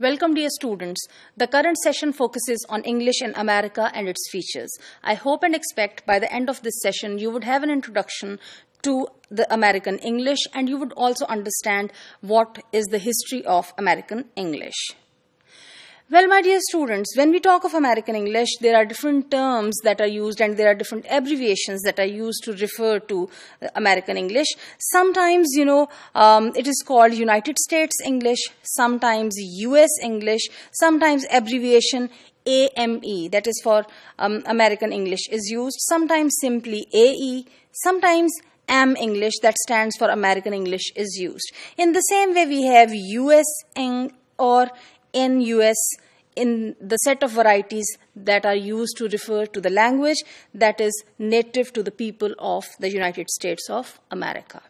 Welcome, dear students. The current session focuses on English in America and its features. I hope and expect by the end of this session you would have an introduction to the American English and you would also understand what is the history of American English. Well, my dear students, when we talk of American English, there are different terms that are used and there are different abbreviations that are used to refer to American English. Sometimes, it is called United States English, sometimes US English, sometimes abbreviation AME, that is for American English, is used, sometimes simply AE, sometimes AM English, that stands for American English, is used. In the same way, we have US or NUS in the set of varieties that are used to refer to the language that is native to the people of the United States of America.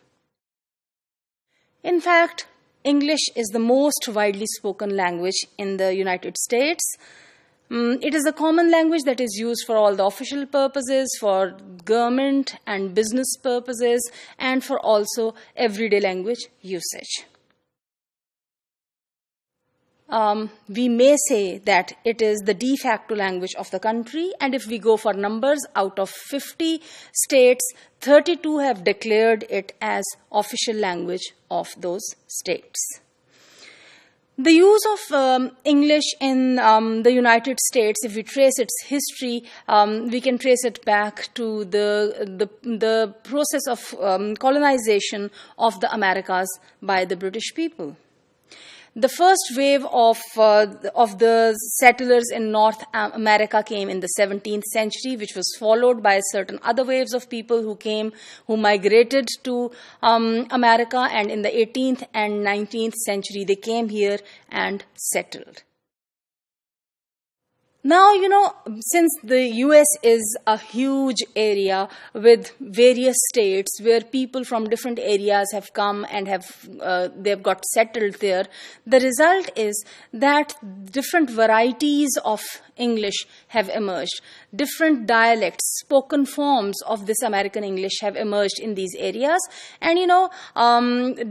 In fact, English is the most widely spoken language in the United States. It is a common language that is used for all the official purposes, for government and business purposes, and for also everyday language usage. We may say that it is the de facto language of the country, and if we go for numbers, out of 50 states, 32 have declared it as official language of those states. The use of English in the United States, if we trace its history, we can trace it back to the process of colonization of the Americas by the British people. The first wave of the settlers in North America came in the 17th century, which was followed by certain other waves of people who migrated to America, and in the 18th and 19th century, they came here and settled. Now, since the US is a huge area with various states where people from different areas have come and they've got settled there, the result is that different varieties of English have emerged. Different dialects, spoken forms of this American English have emerged in these areas. And,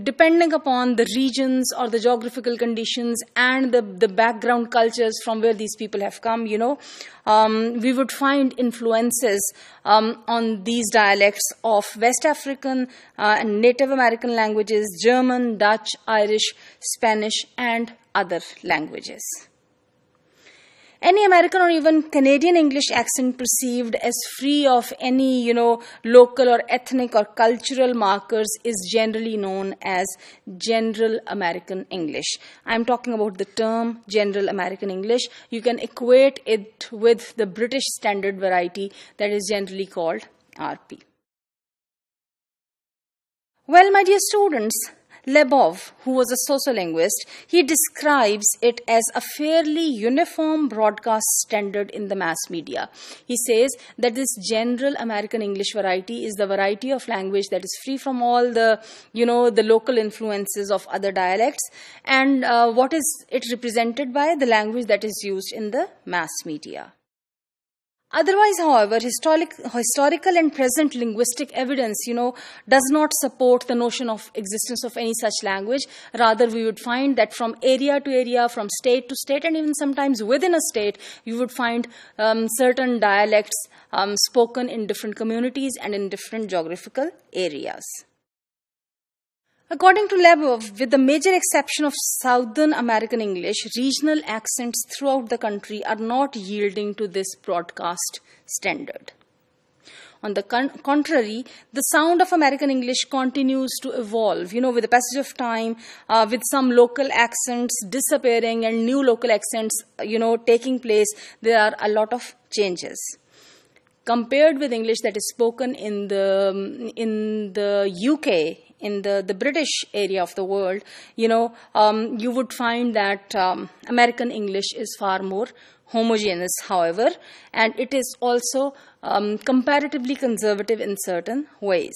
depending upon the regions or the geographical conditions and the background cultures from where these people have come, we would find influences on these dialects of West African and Native American languages, German, Dutch, Irish, Spanish, and other languages. Any American or even Canadian English accent perceived as free of any, local or ethnic or cultural markers is generally known as General American English. I'm talking about the term General American English. You can equate it with the British Standard variety that is generally called RP. Well, my dear students, Lebov, who was a sociolinguist, he describes it as a fairly uniform broadcast standard in the mass media. He says that this General American English variety is the variety of language that is free from all the local influences of other dialects, and what is it represented by? The language that is used in the mass media. Otherwise, however, historical and present linguistic evidence, does not support the notion of existence of any such language. Rather, we would find that from area to area, from state to state, and even sometimes within a state, you would find certain dialects spoken in different communities and in different geographical areas. According to Lebov, with the major exception of Southern American English, regional accents throughout the country are not yielding to this broadcast standard. On the contrary, the sound of American English continues to evolve, with the passage of time, with some local accents disappearing and new local accents, taking place. There are a lot of changes. Compared with English that is spoken in the UK, in the British area of the world, you would find that American English is far more homogeneous, however, and it is also comparatively conservative in certain ways.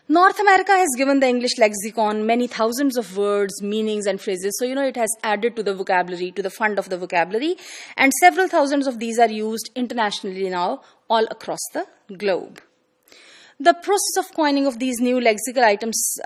North America has given the English lexicon many thousands of words, meanings, and phrases. So, it has added to the vocabulary, to the fund of the vocabulary, and several thousands of these are used internationally now all across the globe. The process of coining of these new lexical items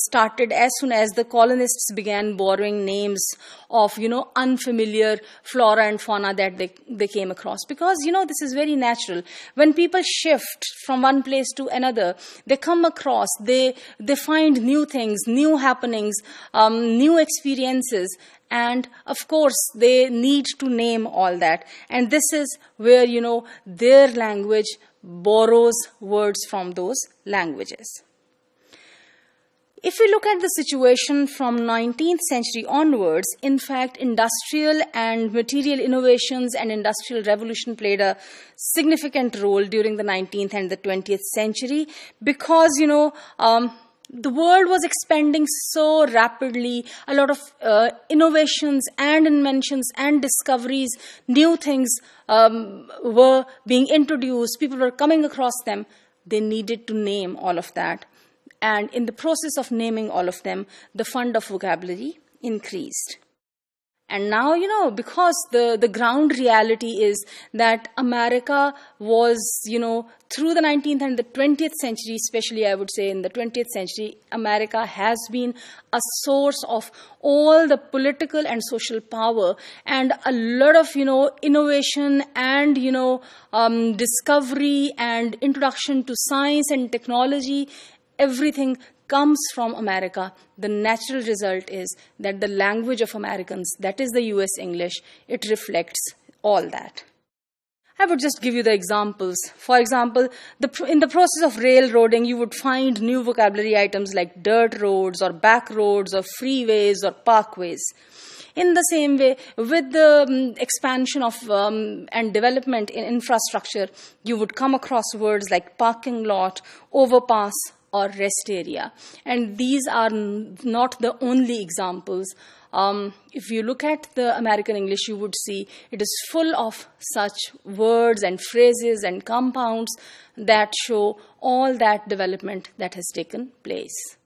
started as soon as the colonists began borrowing names of, unfamiliar flora and fauna that they came across. Because, this is very natural. When people shift from one place to another, they come across, they find new things, new happenings, new experiences. And of course, they need to name all that. And this is where, their language borrows words from those languages. If we look at the situation from 19th century onwards, in fact, industrial and material innovations and industrial revolution played a significant role during the 19th and the 20th century because, the world was expanding so rapidly. A lot of innovations and inventions and discoveries, new things were being introduced. People were coming across them. They needed to name all of that. And in the process of naming all of them, the fund of vocabulary increased. And now, because the ground reality is that America was, through the 19th and the 20th century, especially I would say in the 20th century, America has been a source of all the political and social power and a lot of, innovation and, discovery and introduction to science and technology. Everything comes from America. The natural result is that the language of Americans, that is the US English, it reflects all that. I would just give you the examples. For example, in the process of railroading, you would find new vocabulary items like dirt roads or back roads or freeways or parkways. In the same way, with the expansion of and development in infrastructure, you would come across words like parking lot, overpass, or rest area. And these are not the only examples. If you look at the American English, you would see it is full of such words and phrases and compounds that show all that development that has taken place.